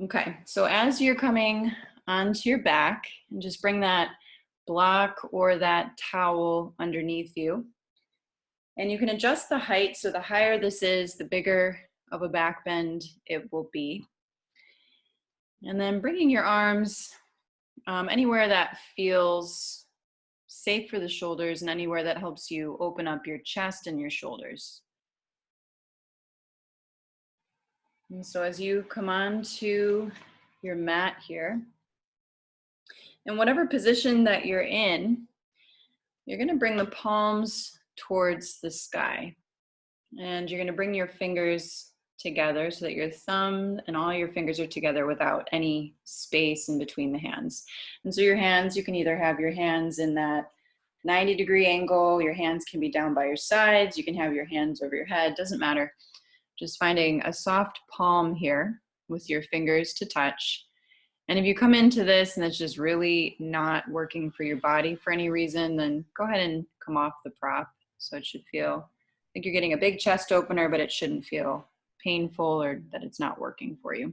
Okay, so as you're coming onto your back, and just bring that block or that towel underneath you. And you can adjust the height. So the higher this is, the bigger of a back bend it will be. And then bringing your arms anywhere that feels safe for the shoulders and anywhere that helps you open up your chest and your shoulders. And so as you come on to your mat here, in whatever position that you're in, you're going to bring the palms towards the sky. And you're going to bring your fingers together so that your thumb and all your fingers are together without any space in between the hands. And so your hands, you can either have your hands in that 90-degree angle, your hands can be down by your sides, you can have your hands over your head, doesn't matter. Just finding a soft palm here with your fingers to touch. And if you come into this and it's just really not working for your body for any reason, then go ahead and come off the prop. So it should feel like you're getting a big chest opener, but it shouldn't feel painful or that it's not working for you.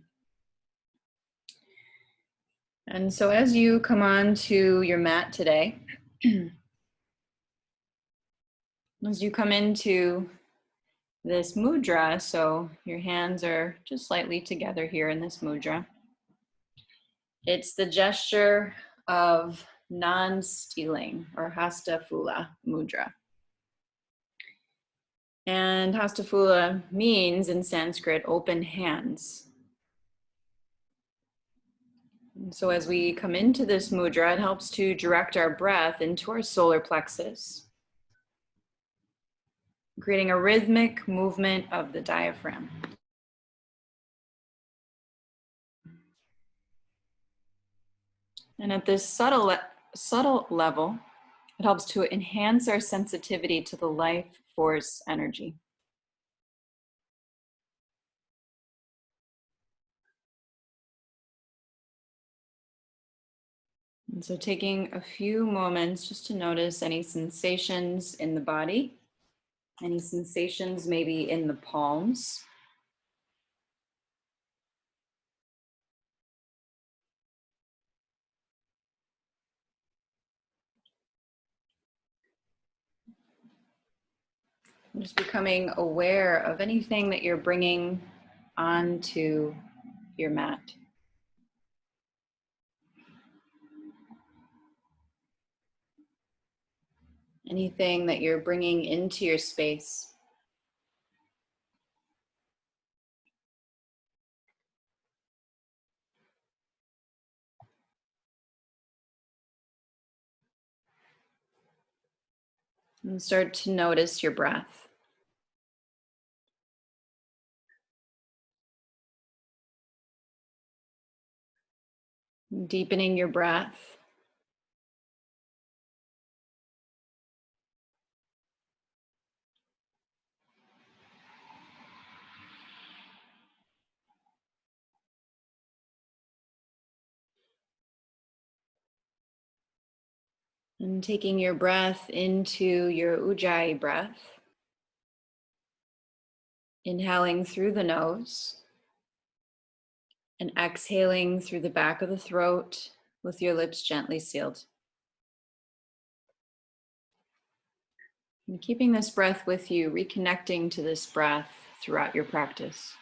And so as you come on to your mat today, as you come into this mudra, so your hands are just slightly together here in this mudra. It's the gesture of non-stealing, or Hasta Phula mudra. And Hasta Phula means in Sanskrit open hands. And so as we come into this mudra, it helps to direct our breath into our solar plexus, creating a rhythmic movement of the diaphragm. And at this subtle level, it helps to enhance our sensitivity to the life force energy. And so taking a few moments just to notice any sensations in the body, any sensations maybe in the palms. Just becoming aware of anything that you're bringing onto your mat. Anything that you're bringing into your space. And start to notice your breath. Deepening your breath. And taking your breath into your Ujjayi breath. Inhaling through the nose. And exhaling through the back of the throat with your lips gently sealed. And keeping this breath with you, reconnecting to this breath throughout your practice.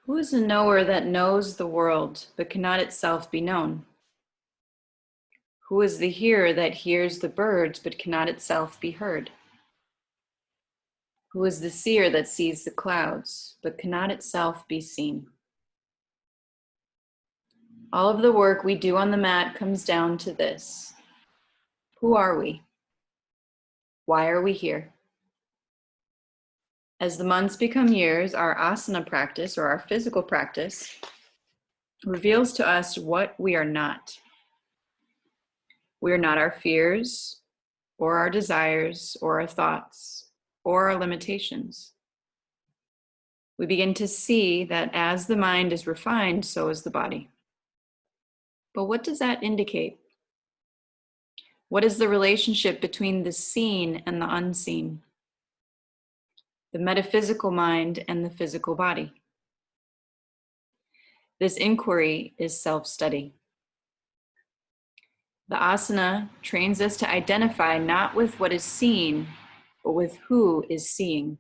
Who is the knower that knows the world but cannot itself be known? Who is the hearer that hears the birds but cannot itself be heard? Who is the seer that sees the clouds but cannot itself be seen? All of the work we do on the mat comes down to this. Who are we? Why are we here? As the months become years, our asana practice, or our physical practice, reveals to us what we are not. We are not our fears, or our desires, or our thoughts, or our limitations. We begin to see that as the mind is refined, so is the body. But what does that indicate? What is the relationship between the seen and the unseen? the metaphysical mind and the physical body. This inquiry is self-study. The asana trains us to identify not with what is seen, but with who is seeing.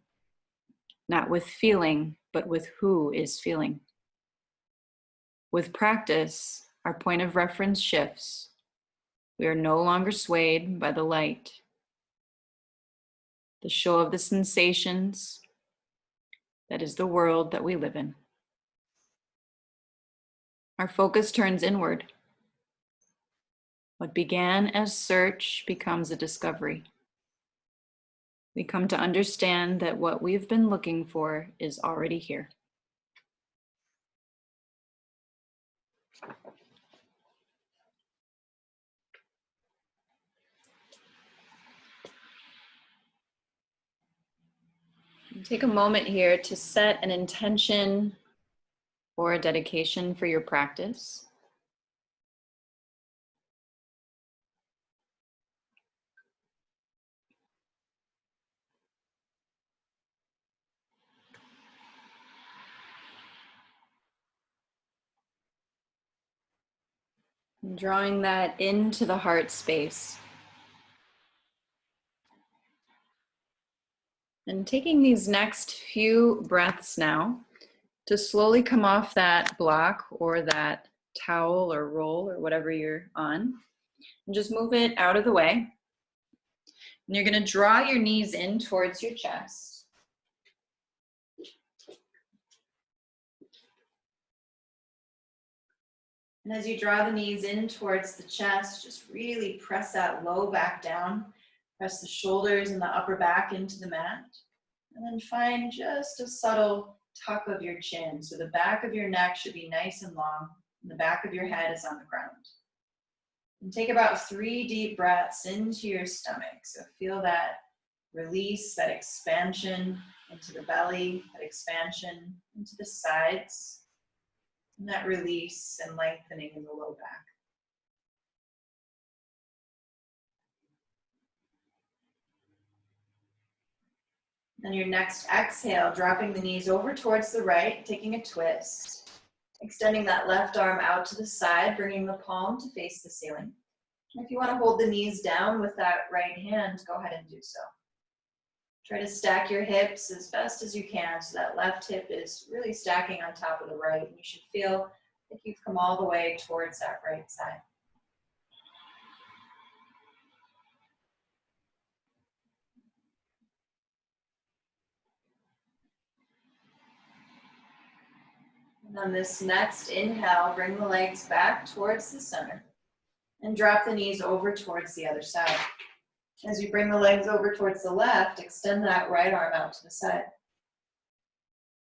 Not with feeling, but with who is feeling. With practice, our point of reference shifts. We are no longer swayed by the light, the show of the sensations that is the world that we live in. Our focus turns inward. What began as search becomes a discovery. We come to understand that what we've been looking for is already here. Take a moment here to set an intention or a dedication for your practice. And drawing that into the heart space. And taking these next few breaths now to slowly come off that block or that towel or roll or whatever you're on, and just move it out of the way. And you're going to draw your knees in towards your chest. And as you draw the knees in towards the chest, just really press that low back down. Press the shoulders and the upper back into the mat. And then find just a subtle tuck of your chin. So the back of your neck should be nice and long, and the back of your head is on the ground. And take about 3 deep breaths into your stomach. So feel that release, that expansion into the belly, that expansion into the sides, and that release and lengthening in the low back. On your next exhale, dropping the knees over towards the right, taking a twist. Extending that left arm out to the side, bringing the palm to face the ceiling. And if you want to hold the knees down with that right hand, go ahead and do so. Try to stack your hips as best as you can so that left hip is really stacking on top of the right. And you should feel like you've come all the way towards that right side. And on this next inhale, bring the legs back towards the center and drop the knees over towards the other side. As you bring the legs over towards the left, extend that right arm out to the side.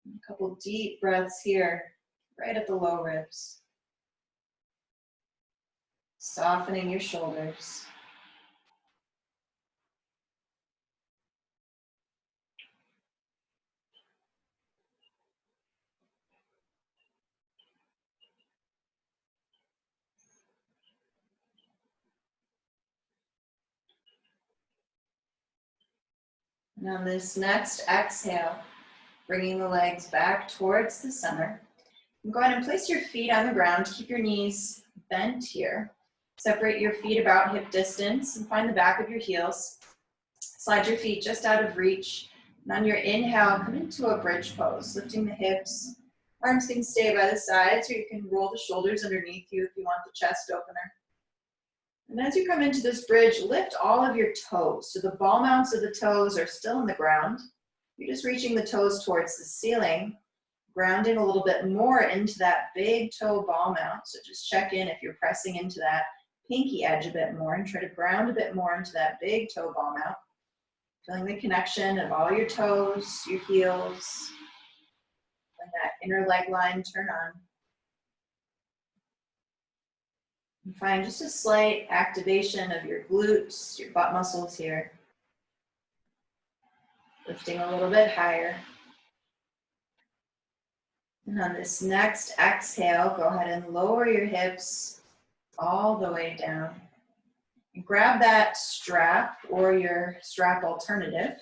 A couple deep breaths here, right at the low ribs. Softening your shoulders. And on this next exhale, bringing the legs back towards the center. And go ahead and place your feet on the ground. Keep your knees bent here. Separate your feet about hip distance and find the back of your heels. Slide your feet just out of reach. And on your inhale, come into a bridge pose, lifting the hips. Arms can stay by the sides, or you can roll the shoulders underneath you if you want the chest opener. And as you come into this bridge, lift all of your toes. So the ball mounts of the toes are still on the ground. You're just reaching the toes towards the ceiling, grounding a little bit more into that big toe ball mount. So just check in if you're pressing into that pinky edge a bit more and try to ground a bit more into that big toe ball mount. Feeling the connection of all your toes, your heels, and that inner leg line turn on. And find just a slight activation of your glutes, your butt muscles here. Lifting a little bit higher. And on this next exhale, go ahead and lower your hips all the way down. And grab that strap or your strap alternative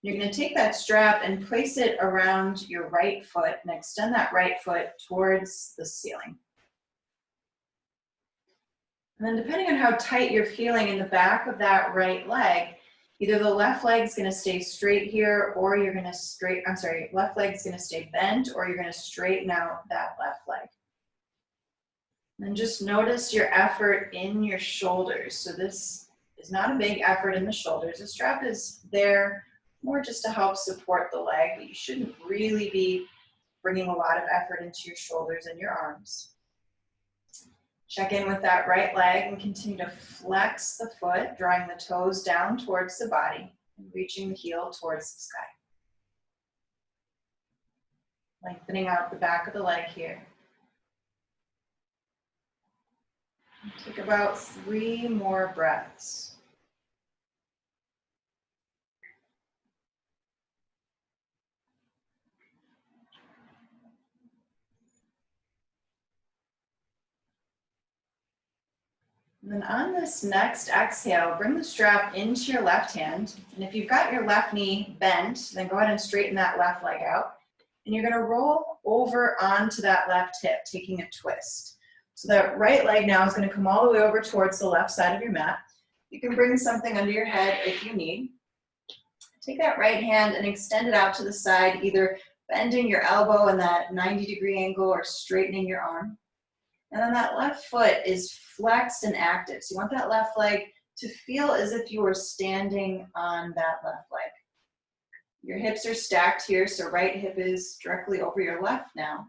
You're going to take that strap and place it around your right foot and extend that right foot towards the ceiling. And then depending on how tight you're feeling in the back of that right leg, either the left leg is going to stay straight here, or you're going to left leg is going to stay bent, or you're going to straighten out that left leg. And just notice your effort in your shoulders. So this is not a big effort in the shoulders. The strap is there more just to help support the leg, but you shouldn't really be bringing a lot of effort into your shoulders and your arms. Check in with that right leg and continue to flex the foot, drawing the toes down towards the body and reaching the heel towards the sky. Lengthening out the back of the leg here. Take about 3 more breaths. And then on this next exhale, bring the strap into your left hand. And if you've got your left knee bent, then go ahead and straighten that left leg out. And you're going to roll over onto that left hip, taking a twist. So that right leg now is going to come all the way over towards the left side of your mat. You can bring something under your head if you need. Take that right hand and extend it out to the side, either bending your elbow in that 90-degree angle or straightening your arm. And then that left foot is flexed and active. So you want that left leg to feel as if you were standing on that left leg. Your hips are stacked here, so right hip is directly over your left now.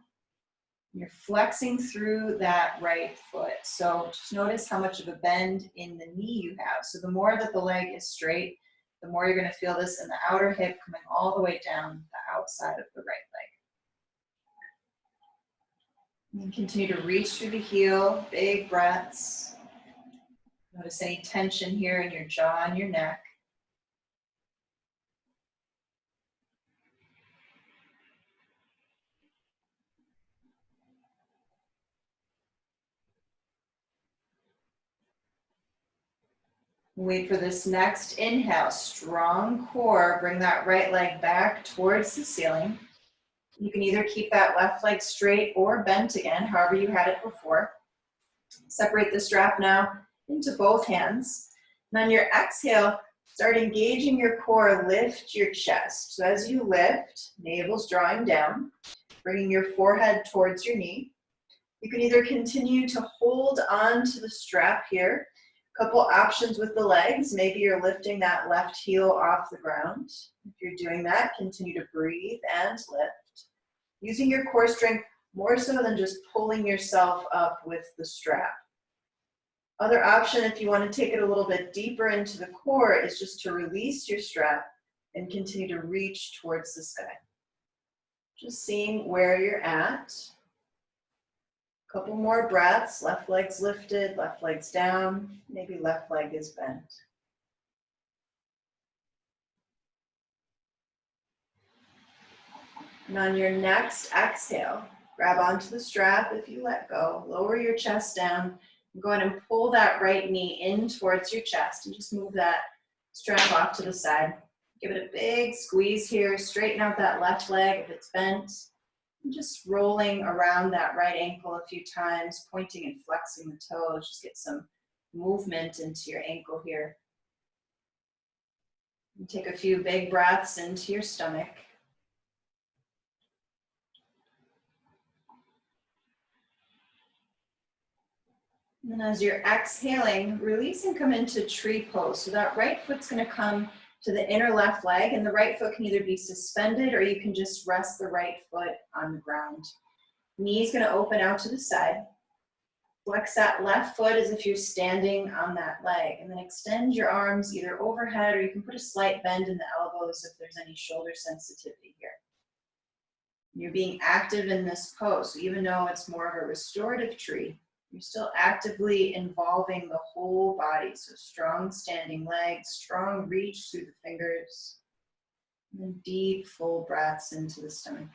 You're flexing through that right foot. So just notice how much of a bend in the knee you have. So the more that the leg is straight, the more you're going to feel this in the outer hip coming all the way down the outside of the right leg. And continue to reach through the heel, big breaths. Notice any tension here in your jaw and your neck. Wait for this next inhale, strong core. Bring that right leg back towards the ceiling. You can either keep that left leg straight or bent again, however you had it before. Separate the strap now into both hands. And on your exhale, start engaging your core, lift your chest. So as you lift, navel's drawing down, bringing your forehead towards your knee. You can either continue to hold on to the strap here. A couple options with the legs. Maybe you're lifting that left heel off the ground. If you're doing that, continue to breathe and lift. Using your core strength more so than just pulling yourself up with the strap. Other option, if you want to take it a little bit deeper into the core, is just to release your strap and continue to reach towards the sky. Just seeing where you're at. A couple more breaths. Left leg's lifted, left leg's down. Maybe left leg is bent. And on your next exhale, grab onto the strap if you let go. Lower your chest down. And go ahead and pull that right knee in towards your chest and just move that strap off to the side. Give it a big squeeze here. Straighten out that left leg if it's bent. And just rolling around that right ankle a few times, pointing and flexing the toes. Just get some movement into your ankle here. And take a few big breaths into your stomach. And then as you're exhaling, release and come into tree pose. So that right foot's going to come to the inner left leg, and the right foot can either be suspended or you can just rest the right foot on the ground. Knee's going to open out to the side. Flex that left foot as if you're standing on that leg, and then extend your arms either overhead, or you can put a slight bend in the elbows if there's any shoulder sensitivity here. You're being active in this pose, so even though it's more of a restorative tree, you're still actively involving the whole body. So strong standing legs, strong reach through the fingers, and then deep, full breaths into the stomach.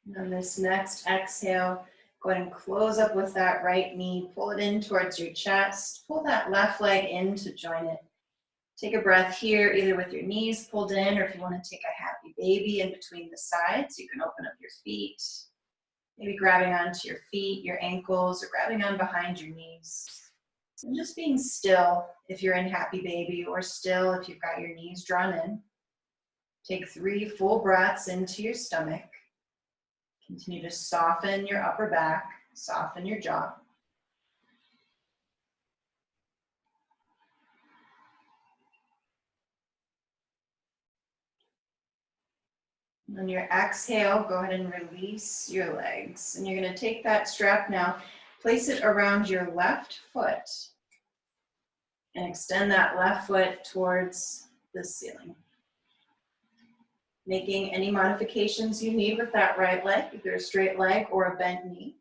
And on this next exhale, Go ahead and close up with that right knee. Pull it in towards your chest. Pull that left leg in to join it. Take a breath here, either with your knees pulled in, or if you want to take a happy baby in between the sides, you can open up your feet. Maybe grabbing onto your feet, your ankles, or grabbing on behind your knees. And just being still if you're in happy baby, or still if you've got your knees drawn in. Take 3 full breaths into your stomach. Continue to soften your upper back, soften your jaw. On your exhale, go ahead and release your legs. And you're going to take that strap now, place it around your left foot, and extend that left foot towards the ceiling. Making any modifications you need with that right leg, either a straight leg or a bent knee.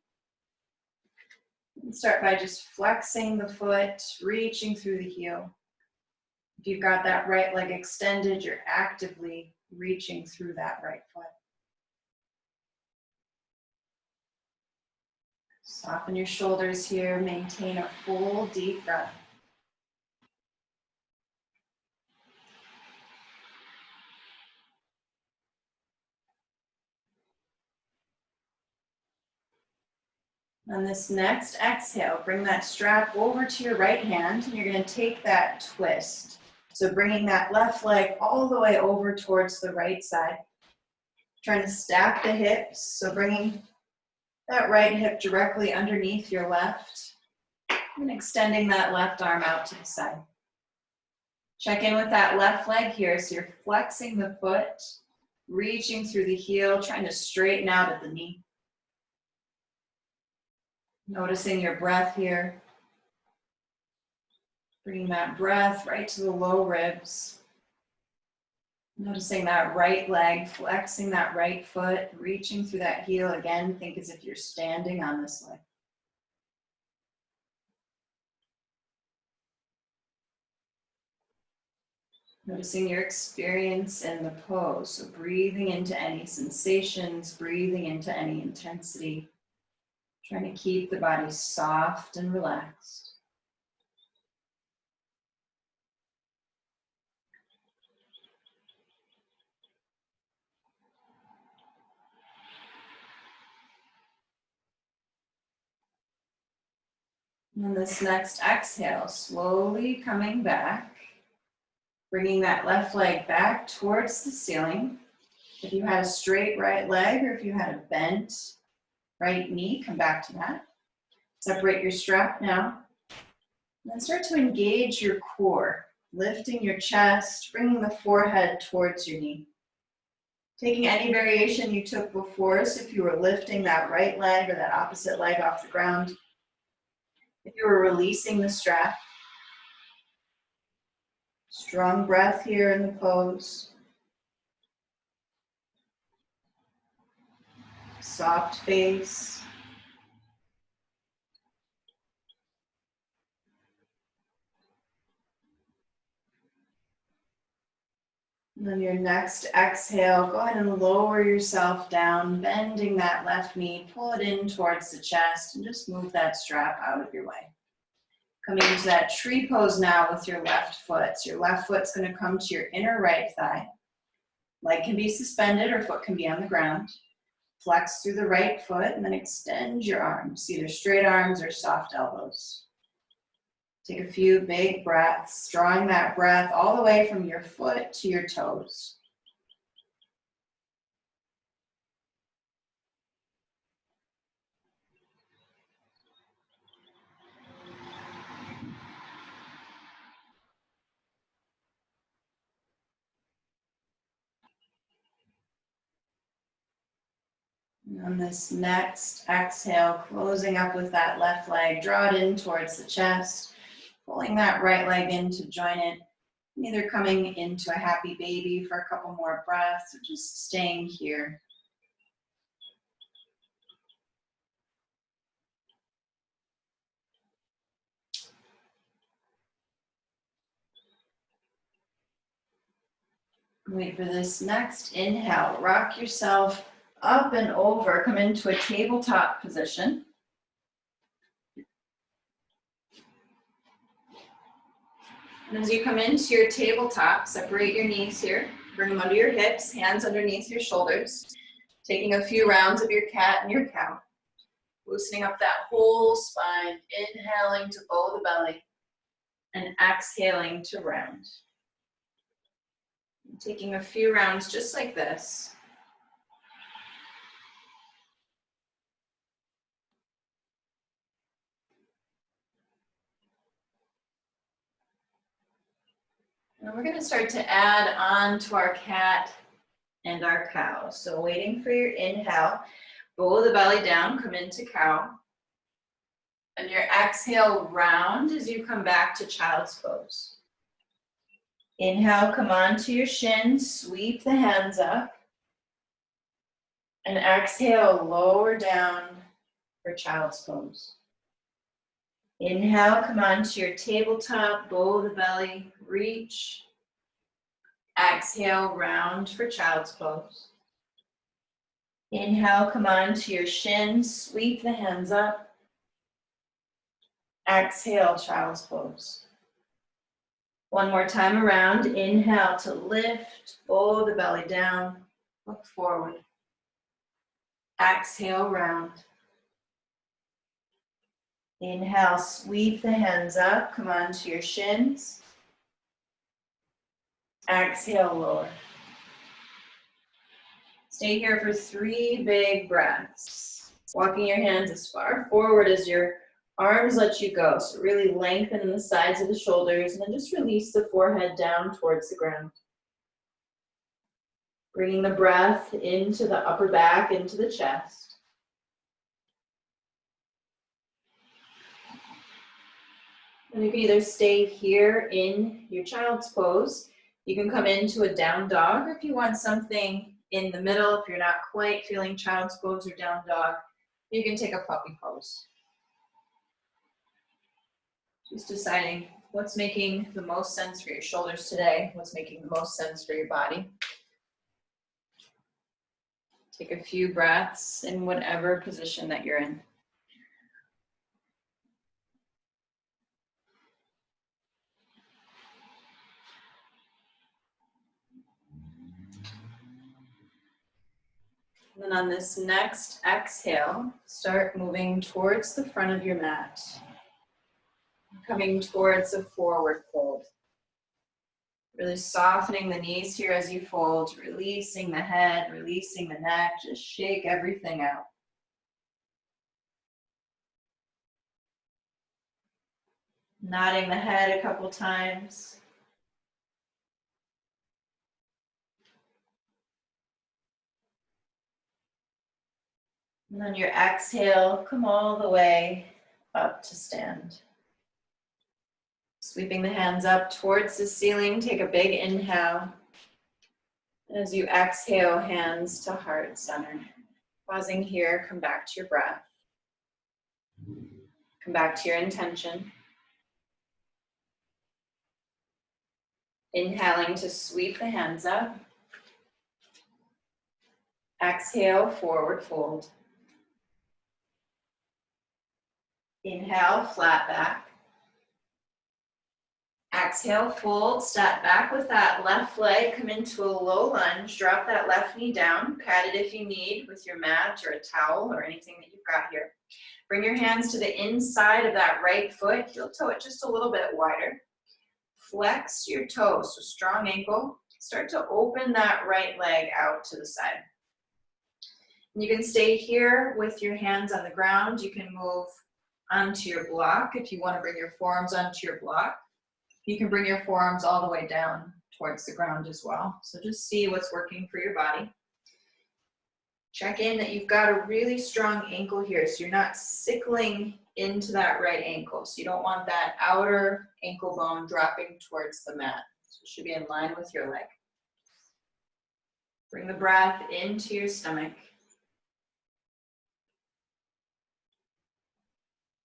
And start by just flexing the foot, reaching through the heel. If you've got that right leg extended, you're actively reaching through that right foot. Soften your shoulders here, maintain a full deep breath. On this next exhale, bring that strap over to your right hand, and you're going to take that twist. So bringing that left leg all the way over towards the right side. Trying to stack the hips, so bringing that right hip directly underneath your left, and extending that left arm out to the side. Check in with that left leg here, so you're flexing the foot, reaching through the heel, trying to straighten out at the knee. Noticing your breath here. Bringing that breath right to the low ribs. Noticing that right leg, flexing that right foot, reaching through that heel. Again, think as if you're standing on this leg. Noticing your experience in the pose. So breathing into any sensations, breathing into any intensity. Trying to keep the body soft and relaxed. And then this next exhale, slowly coming back, bringing that left leg back towards the ceiling. If you had a straight right leg or if you had a bent right knee, come back to that. Separate your strap now. And then start to engage your core, lifting your chest, bringing the forehead towards your knee. Taking any variation you took before, so if you were lifting that right leg or that opposite leg off the ground, if you were releasing the strap. Strong breath here in the pose. Soft face. And then your next exhale, go ahead and lower yourself down, bending that left knee, pull it in towards the chest, and just move that strap out of your way. Coming into that tree pose now with your left foot. So your left foot's going to come to your inner right thigh. Leg can be suspended or foot can be on the ground. Flex through the right foot and then extend your arms, either straight arms or soft elbows. Take a few big breaths, drawing that breath all the way from your foot to your toes. And on this next exhale, closing up with that left leg, draw it in towards the chest, pulling that right leg in to join it, either coming into a happy baby for a couple more breaths or just staying here. Wait for this next inhale. Rock yourself up and over. Come into a tabletop position. And as you come into your tabletop, separate your knees here. Bring them under your hips, hands underneath your shoulders. Taking a few rounds of your cat and your cow. Loosening up that whole spine. Inhaling to bow the belly. And exhaling to round. Taking a few rounds just like this. And we're going to start to add on to our cat and our cow. So waiting for your inhale, bow the belly down, come into cow. And your exhale, round as you come back to child's pose. Inhale, come onto your shins, sweep the hands up. And exhale, lower down for child's pose. Inhale, come onto your tabletop, bow the belly, reach. Exhale, round for child's pose. Inhale, come onto your shins, sweep the hands up. Exhale, child's pose. One more time around. Inhale to lift, bow the belly down, look forward. Exhale, round. Inhale, sweep the hands up, come onto your shins. Exhale, lower. Stay here for 3 big breaths. Walking your hands as far forward as your arms let you go. So really lengthen in the sides of the shoulders and then just release the forehead down towards the ground. Bringing the breath into the upper back, into the chest. And you can either stay here in your child's pose. You can come into a down dog, or if you want something in the middle, if you're not quite feeling child's pose or down dog, you can take a puppy pose. Just deciding what's making the most sense for your shoulders today, what's making the most sense for your body. Take a few breaths in whatever position that you're in. And then on this next exhale, start moving towards the front of your mat. Coming towards a forward fold. Really softening the knees here as you fold, releasing the head, releasing the neck, just shake everything out. Nodding the head a couple times. And on your exhale, come all the way up to stand. Sweeping the hands up towards the ceiling, take a big inhale. As you exhale, hands to heart center. Pausing here, come back to your breath. Come back to your intention. Inhaling to sweep the hands up. Exhale, forward fold. Inhale, flat back. Exhale, fold, step back with that left leg, come into a low lunge, drop that left knee down, pat it if you need with your mat or a towel or anything that you've got here. Bring your hands to the inside of that right foot, heel toe it just a little bit wider. Flex your toes, so strong ankle. Start to open that right leg out to the side. And you can stay here with your hands on the ground. You can move onto your block if you want to bring your forearms onto your block. You can bring your forearms all the way down towards the ground as well. So just see what's working for your body. Check in that you've got a really strong ankle here, so you're not sickling into that right ankle. So you don't want that outer ankle bone dropping towards the mat. So it should be in line with your leg. Bring the breath into your stomach.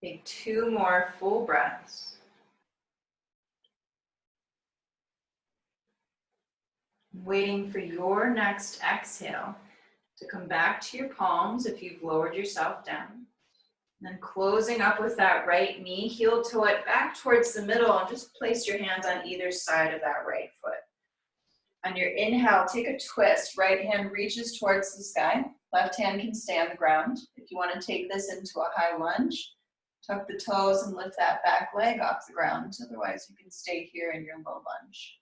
Take 2 more full breaths. Waiting for your next exhale to come back to your palms if you've lowered yourself down. Then closing up with that right knee, heel toe it back towards the middle and just place your hands on either side of that right foot. On your inhale, take a twist. Right hand reaches towards the sky. Left hand can stay on the ground. If you want to take this into a high lunge, tuck the toes and lift that back leg off the ground. Otherwise, you can stay here in your low lunge.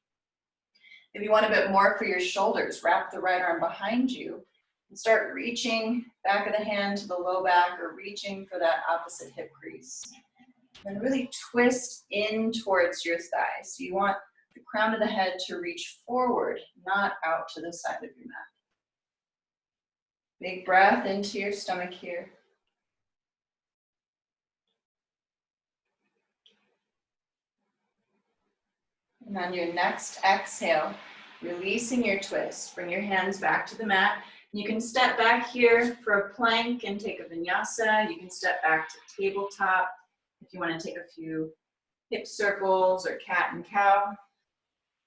If you want a bit more for your shoulders, wrap the right arm behind you and start reaching back of the hand to the low back or reaching for that opposite hip crease. Then really twist in towards your thighs. So you want the crown of the head to reach forward, not out to the side of your mat. Big breath into your stomach here. And on your next exhale, releasing your twist, bring your hands back to the mat. You can step back here for a plank and take a vinyasa. You can step back to tabletop if you want to take a few hip circles or cat and cow.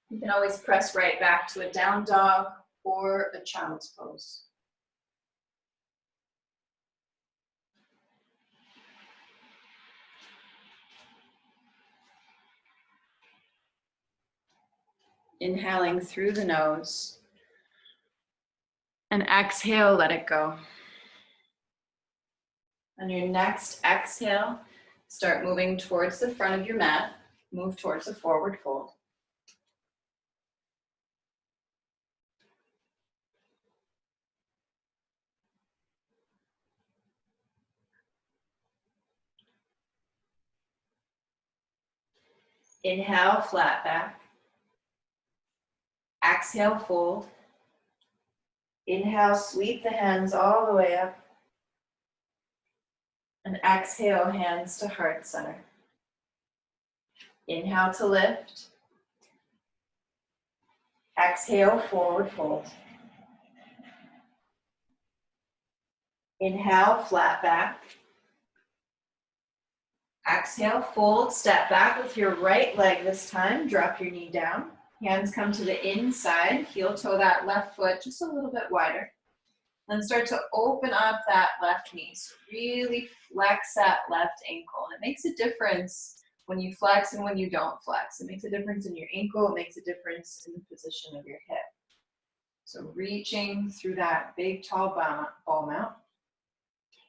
You can always press right back to a down dog or a child's pose. Inhaling through the nose. And exhale, let it go. On your next exhale, start moving towards the front of your mat. Move towards the forward fold. Inhale, flat back. Exhale, fold. Inhale, sweep the hands all the way up. And exhale, hands to heart center. Inhale to lift. Exhale, forward fold. Inhale, flat back. Exhale, fold, step back with your right leg this time. Drop your knee down. Hands come to the inside. Heel toe that left foot just a little bit wider. Then start to open up that left knee. So really flex that left ankle. And it makes a difference when you flex and when you don't flex. It makes a difference in your ankle. It makes a difference in the position of your hip. So reaching through that big, tall ball mount.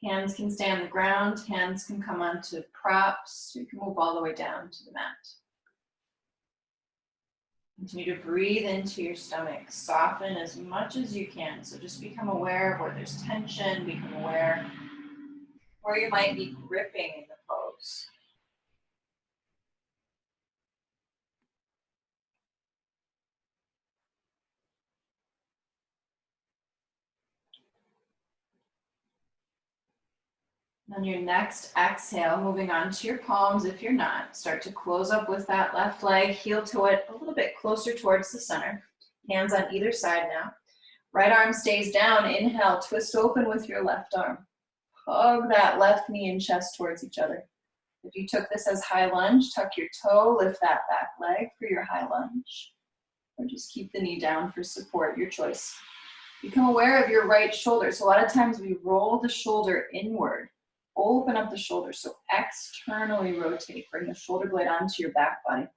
Hands can stay on the ground. Hands can come onto props. You can move all the way down to the mat. Continue to breathe into your stomach. Soften as much as you can. So just become aware of where there's tension. Become aware where you might be gripping in the pose. On your next exhale, moving on to your palms if you're not. Start to close up with that left leg. Heel toe it a little bit closer towards the center. Hands on either side now. Right arm stays down. Inhale, twist open with your left arm. Hug that left knee and chest towards each other. If you took this as high lunge, tuck your toe, lift that back leg for your high lunge. Or just keep the knee down for support, your choice. Become aware of your right shoulder. So a lot of times we roll the shoulder inward. Open up the shoulder, so externally rotate. Bring the shoulder blade onto your back body.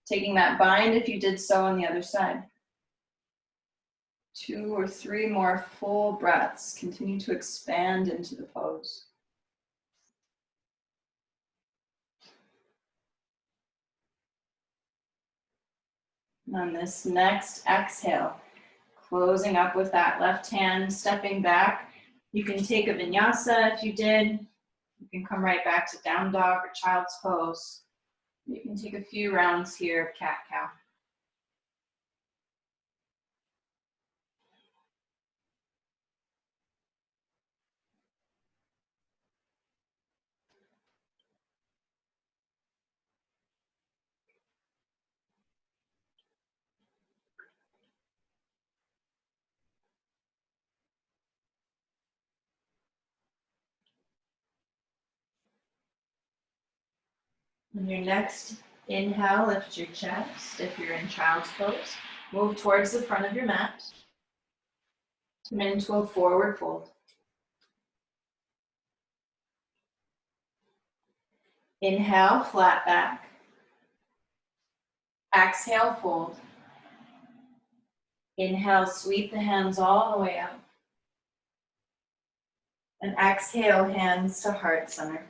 Taking that bind if you did so on the other side. 2 or 3 more full breaths. Continue to expand into the pose. And on this next exhale, closing up with that left hand, stepping back. You can take a vinyasa if you did. You can come right back to down dog or child's pose. You can take a few rounds here of cat-cow. On your next inhale, lift your chest if you're in child's pose. Move towards the front of your mat. Come into a forward fold. Inhale, flat back. Exhale, fold. Inhale, sweep the hands all the way up. And exhale, hands to heart center.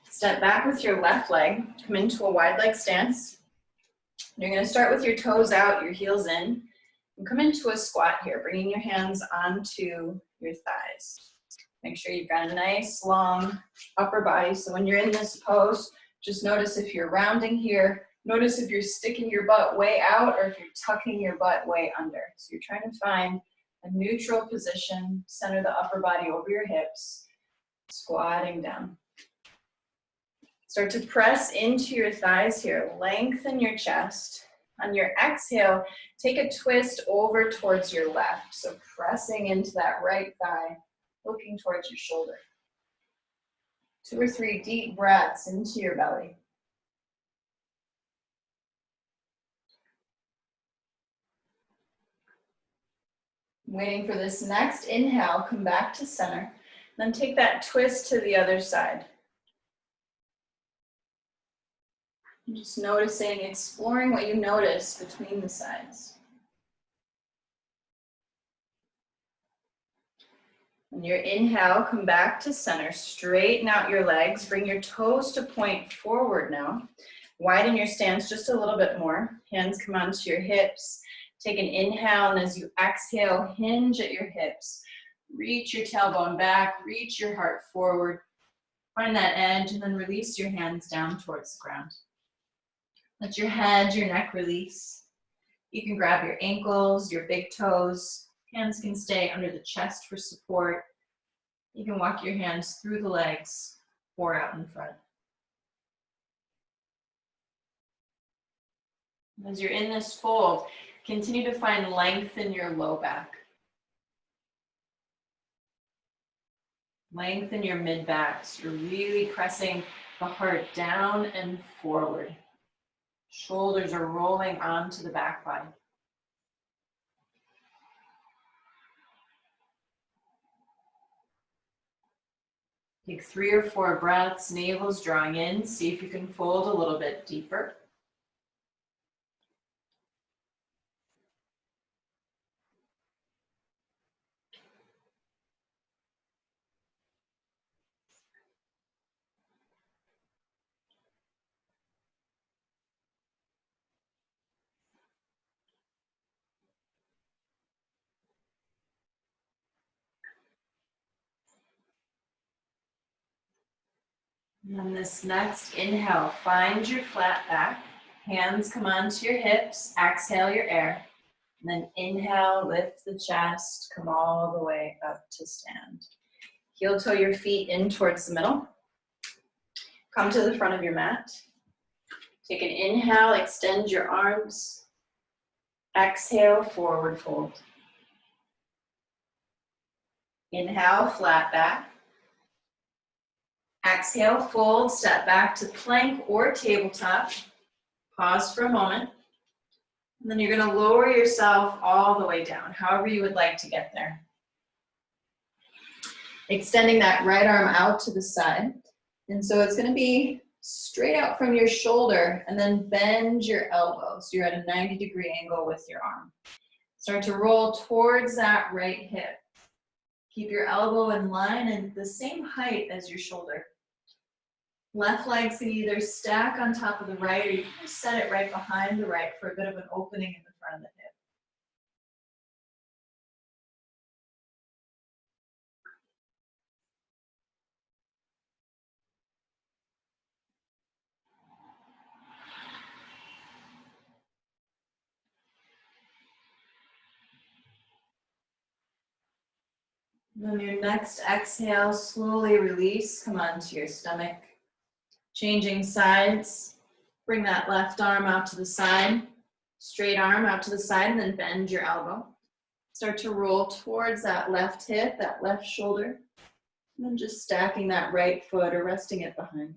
Step back with your left leg. Come into a wide leg stance. You're going to start with your toes out, your heels in. And come into a squat here, bringing your hands onto your thighs. Make sure you've got a nice, long upper body. So when you're in this pose, just notice if you're rounding here. Notice if you're sticking your butt way out or if you're tucking your butt way under. So you're trying to find a neutral position, center the upper body over your hips, squatting down. Start to press into your thighs here. Lengthen your chest. On your exhale, take a twist over towards your left. So pressing into that right thigh, looking towards your shoulder. 2 or 3 deep breaths into your belly. Waiting for this next inhale, come back to center. Then take that twist to the other side. Just noticing, exploring what you notice between the sides. On your inhale, come back to center. Straighten out your legs. Bring your toes to point forward now. Widen your stance just a little bit more. Hands come onto your hips. Take an inhale, and as you exhale, hinge at your hips. Reach your tailbone back. Reach your heart forward. Find that edge, and then release your hands down towards the ground. Let your head, your neck release. You can grab your ankles, your big toes. Hands can stay under the chest for support. You can walk your hands through the legs or out in front. As you're in this fold, continue to find length in your low back. Length in your mid back. So you're really pressing the heart down and forward. Shoulders are rolling onto the back body. Take 3 or 4 breaths, navel's drawing in. See if you can fold a little bit deeper. And then this next inhale, find your flat back. Hands come onto your hips. Exhale your air. And then inhale, lift the chest, come all the way up to stand. Heel toe your feet in towards the middle. Come to the front of your mat. Take an inhale, extend your arms. Exhale, forward fold. Inhale, flat back. Exhale, fold, step back to plank or tabletop. Pause for a moment. And then you're going to lower yourself all the way down, however you would like to get there. Extending that right arm out to the side. And so it's going to be straight out from your shoulder and then bend your elbow. So you're at a 90-degree angle with your arm. Start to roll towards that right hip. Keep your elbow in line and the same height as your shoulder. Left leg can either stack on top of the right or you can just set it right behind the right for a bit of an opening in the front of the hip. Then your next exhale, slowly release, come onto your stomach. Changing sides, bring that left arm out to the side, straight arm out to the side, and then bend your elbow. Start to roll towards that left hip, that left shoulder, and then just stacking that right foot or resting it behind.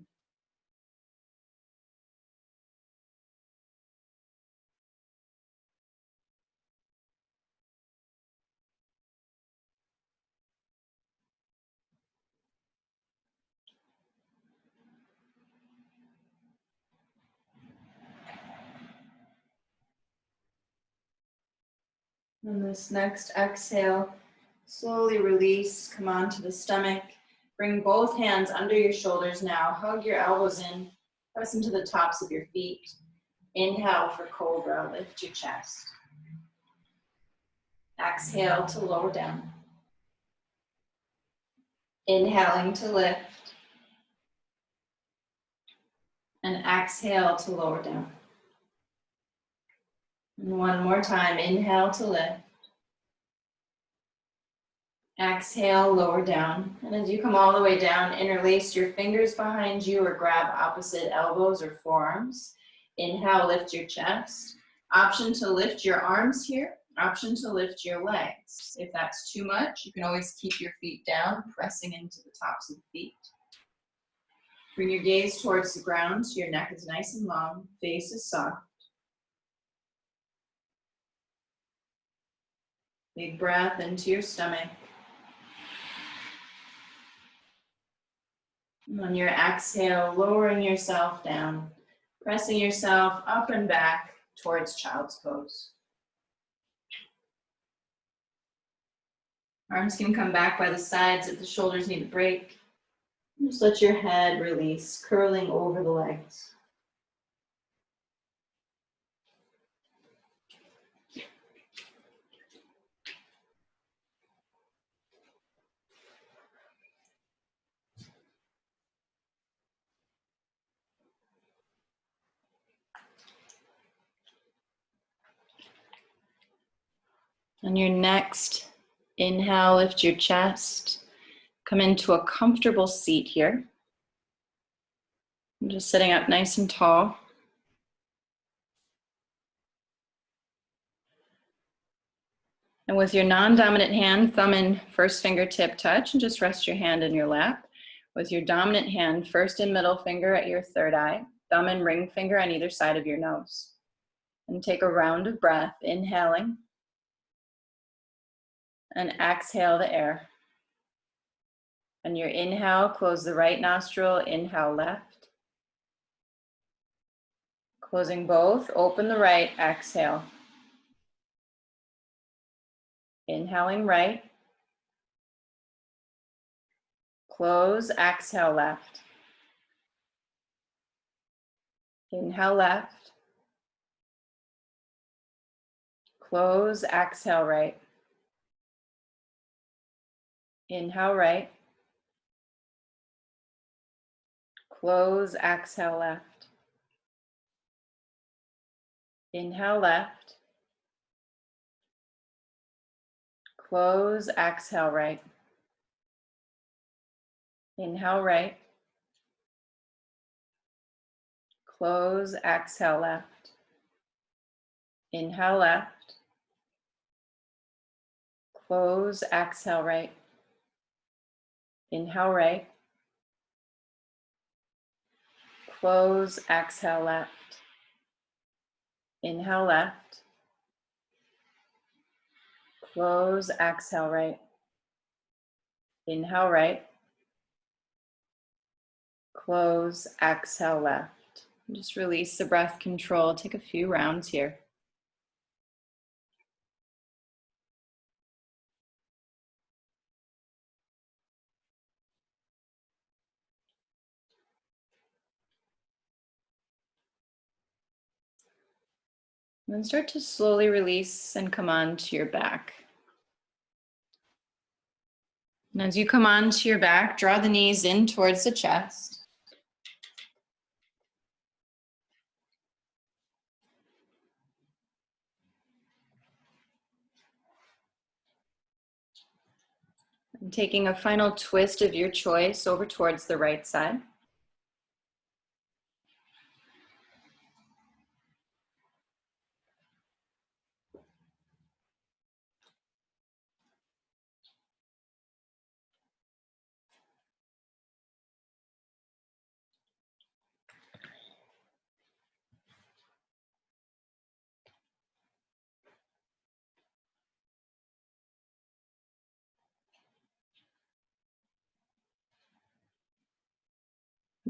On this next exhale, slowly release, come onto the stomach. Bring both hands under your shoulders now. Hug your elbows in, press into the tops of your feet. Inhale for cobra, lift your chest. Exhale to lower down. Inhaling to lift. And exhale to lower down. And one more time, inhale to lift. Exhale, lower down. And as you come all the way down, interlace your fingers behind you or grab opposite elbows or forearms. Inhale, lift your chest. Option to lift your arms here. Option to lift your legs. If that's too much, you can always keep your feet down, pressing into the tops of the feet. Bring your gaze towards the ground so your neck is nice and long, face is soft. Big breath into your stomach. And on your exhale, lowering yourself down, pressing yourself up and back towards child's pose. Arms can come back by the sides if the shoulders need a break. Just let your head release, curling over the legs. On your next inhale, lift your chest. Come into a comfortable seat here. I'm just sitting up nice and tall. And with your non-dominant hand, thumb and first fingertip touch, and just rest your hand in your lap. With your dominant hand, first and middle finger at your third eye, thumb and ring finger on either side of your nose. And take a round of breath, inhaling. And exhale the air. On your inhale, close the right nostril, inhale left. Closing both, open the right, exhale. Inhaling right. Close, exhale left. Inhale left. Close, exhale right. Inhale right. Close, exhale left. Inhale left. Close, exhale right. Inhale right. Close, exhale left. Inhale left. Close, exhale right. Inhale right. Close, exhale left. Inhale left. Close, exhale right. Inhale right. Close, exhale left. Just release the breath control. Take a few rounds here. And then start to slowly release and come on to your back. And as you come on to your back, draw the knees in towards the chest. And taking a final twist of your choice over towards the right side.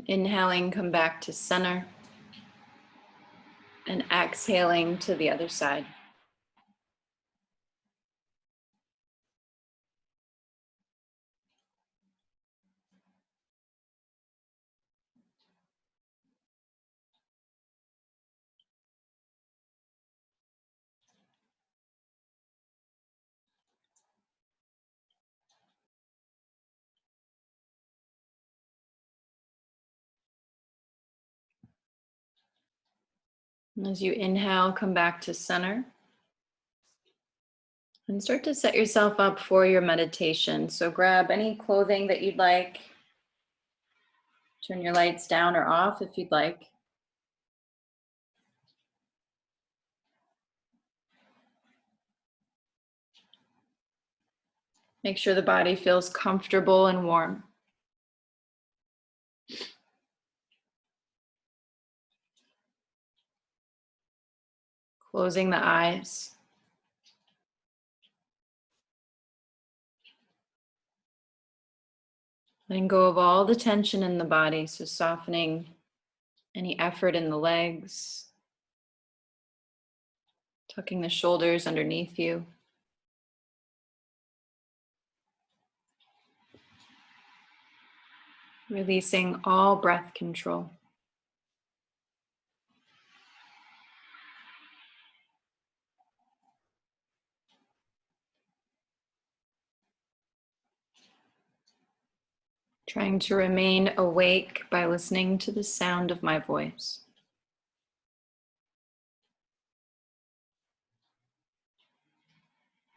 Inhaling, come back to center. And exhaling to the other side. As you inhale, come back to center and start to set yourself up for your meditation. So grab any clothing that you'd like. Turn your lights down or off if you'd like. Make sure the body feels comfortable and warm. Closing the eyes. Letting go of all the tension in the body, so softening any effort in the legs, tucking the shoulders underneath you. Releasing all breath control. Trying to remain awake by listening to the sound of my voice.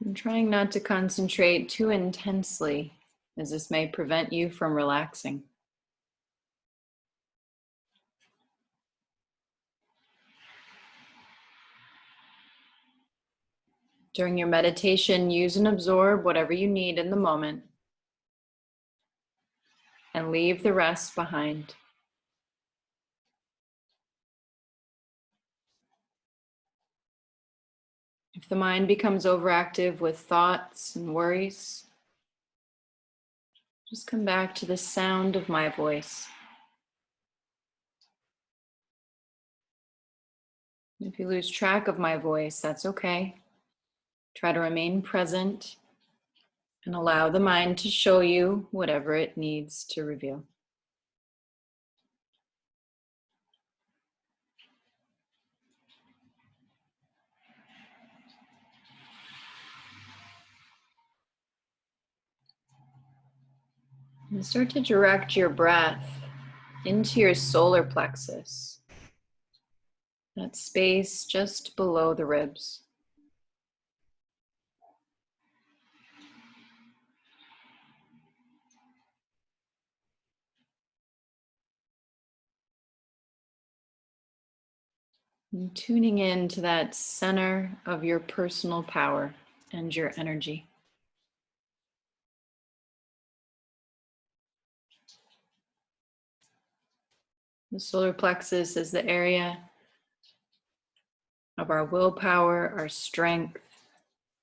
And trying not to concentrate too intensely, as this may prevent you from relaxing. During your meditation, use and absorb whatever you need in the moment, and leave the rest behind. If the mind becomes overactive with thoughts and worries, just come back to the sound of my voice. If you lose track of my voice, that's okay. Try to remain present and allow the mind to show you whatever it needs to reveal. And start to direct your breath into your solar plexus, that space just below the ribs. And tuning in to that center of your personal power and your energy. The solar plexus is the area of our willpower, our strength,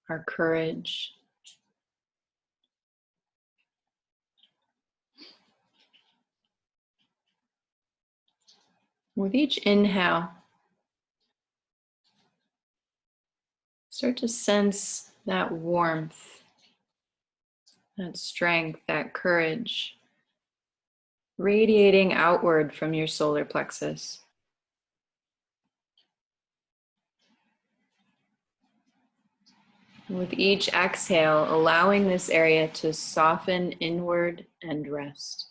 our courage. With each inhale, start to sense that warmth, that strength, that courage radiating outward from your solar plexus. With each exhale, allowing this area to soften inward and rest.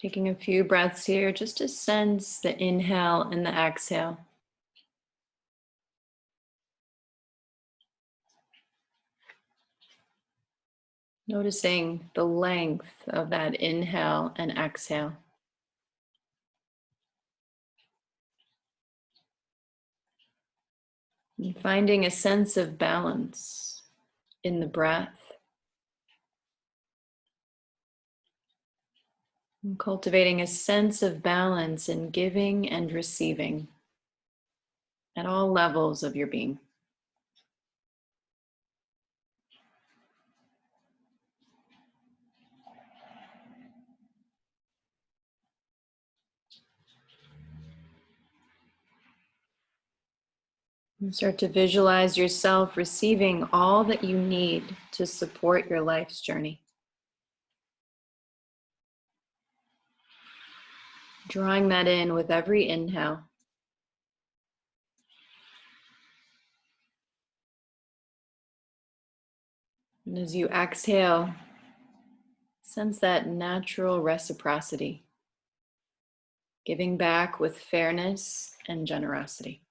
Taking a few breaths here just to sense the inhale and the exhale. Noticing the length of that inhale and exhale. And finding a sense of balance in the breath. And cultivating a sense of balance in giving and receiving at all levels of your being. And start to visualize yourself receiving all that you need to support your life's journey. Drawing that in with every inhale. And as you exhale, sense that natural reciprocity, giving back with fairness and generosity.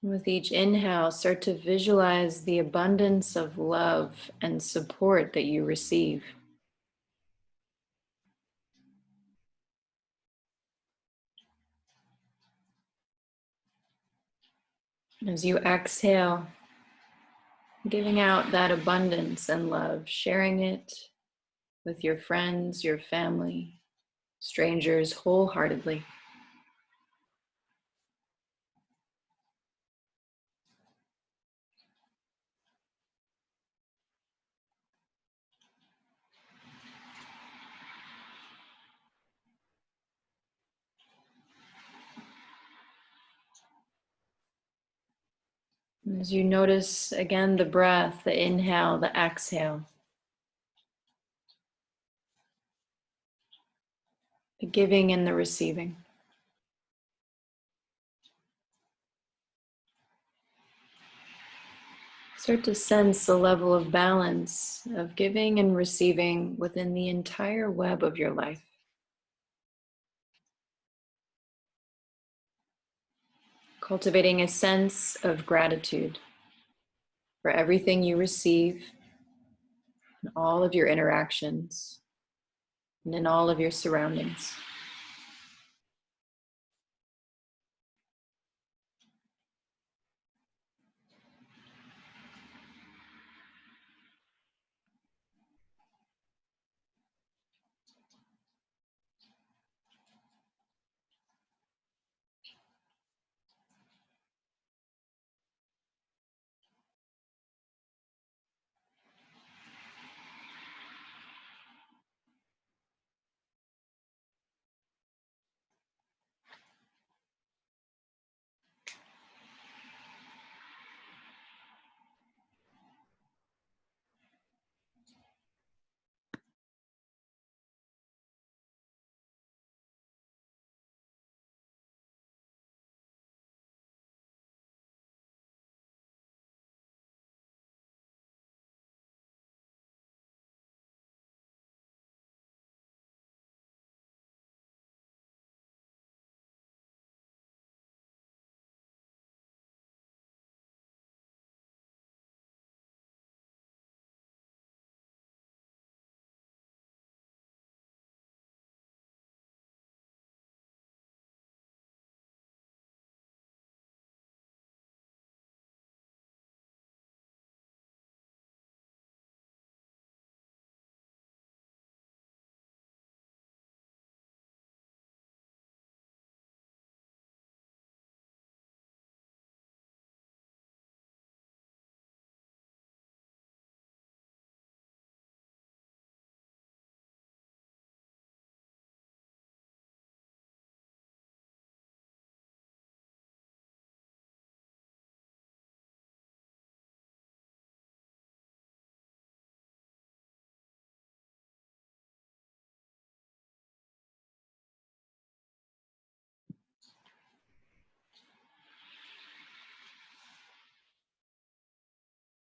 With each inhale, start to visualize the abundance of love and support that you receive. As you exhale, giving out that abundance and love, sharing it with your friends, your family, strangers wholeheartedly. As you notice again the breath, the inhale, the exhale, the giving and the receiving. Start to sense the level of balance of giving and receiving within the entire web of your life. Cultivating a sense of gratitude for everything you receive in all of your interactions and in all of your surroundings.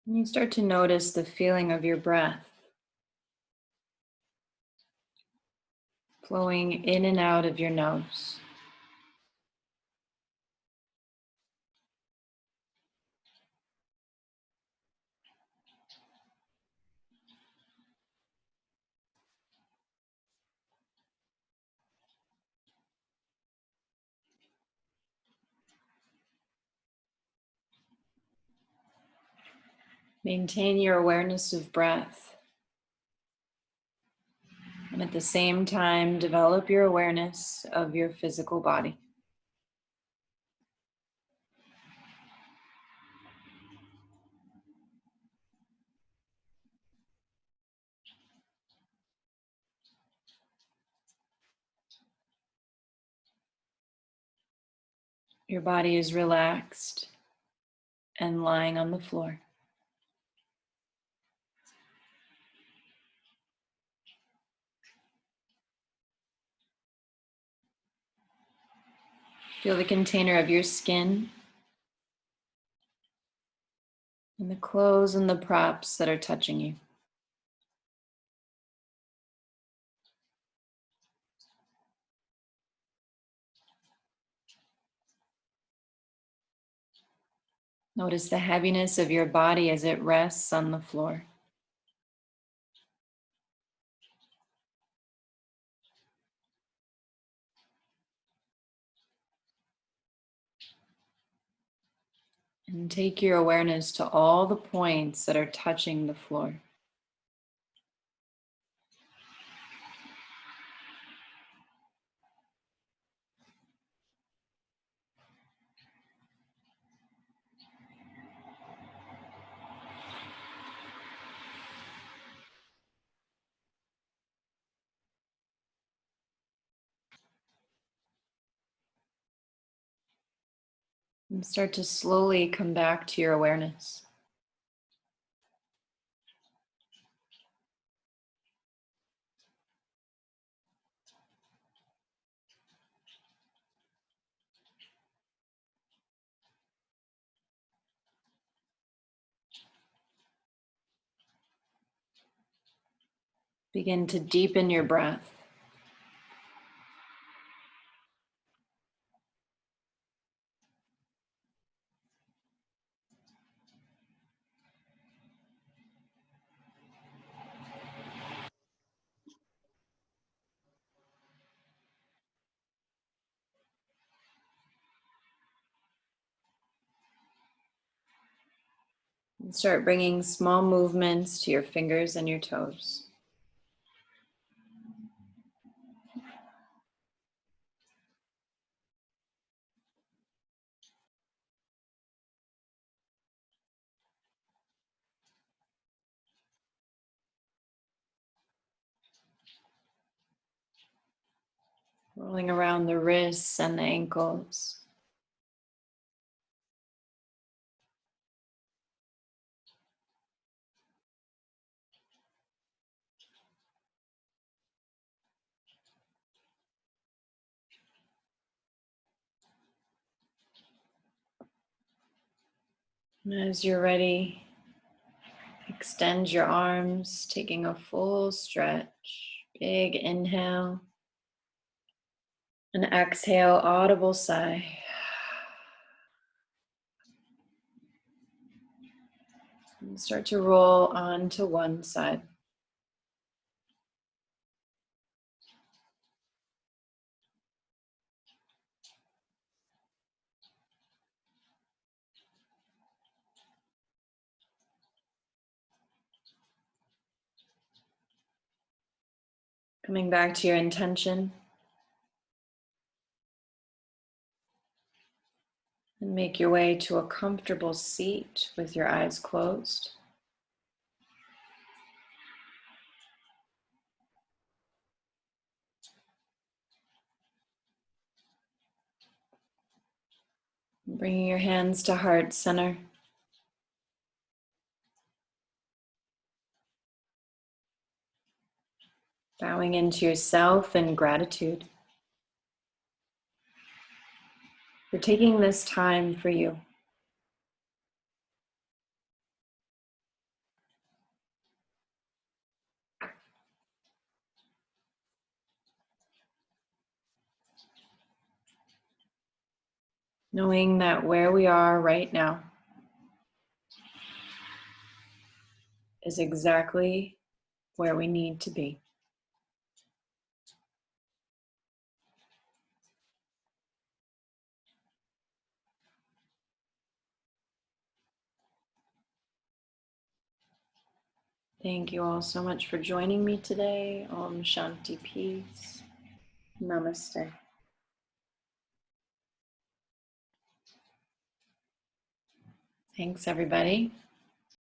And you start to notice the feeling of your breath flowing in and out of your nose. Maintain your awareness of breath, and at the same time, develop your awareness of your physical body. Your body is relaxed and lying on the floor. Feel the container of your skin and the clothes and the props that are touching you. Notice the heaviness of your body as it rests on the floor. And take your awareness to all the points that are touching the floor. And start to slowly come back to your awareness. Begin to deepen your breath. And start bringing small movements to your fingers and your toes. Rolling around the wrists and the ankles. And as you're ready, extend your arms, taking a full stretch. Big inhale. And exhale, audible sigh. And start to roll onto one side. Coming back to your intention. And make your way to a comfortable seat with your eyes closed. Bringing your hands to heart center. Bowing into yourself in gratitude for taking this time for you. Knowing that where we are right now is exactly where we need to be. Thank you all so much for joining me today. Om Shanti Peace. Namaste. Thanks, everybody.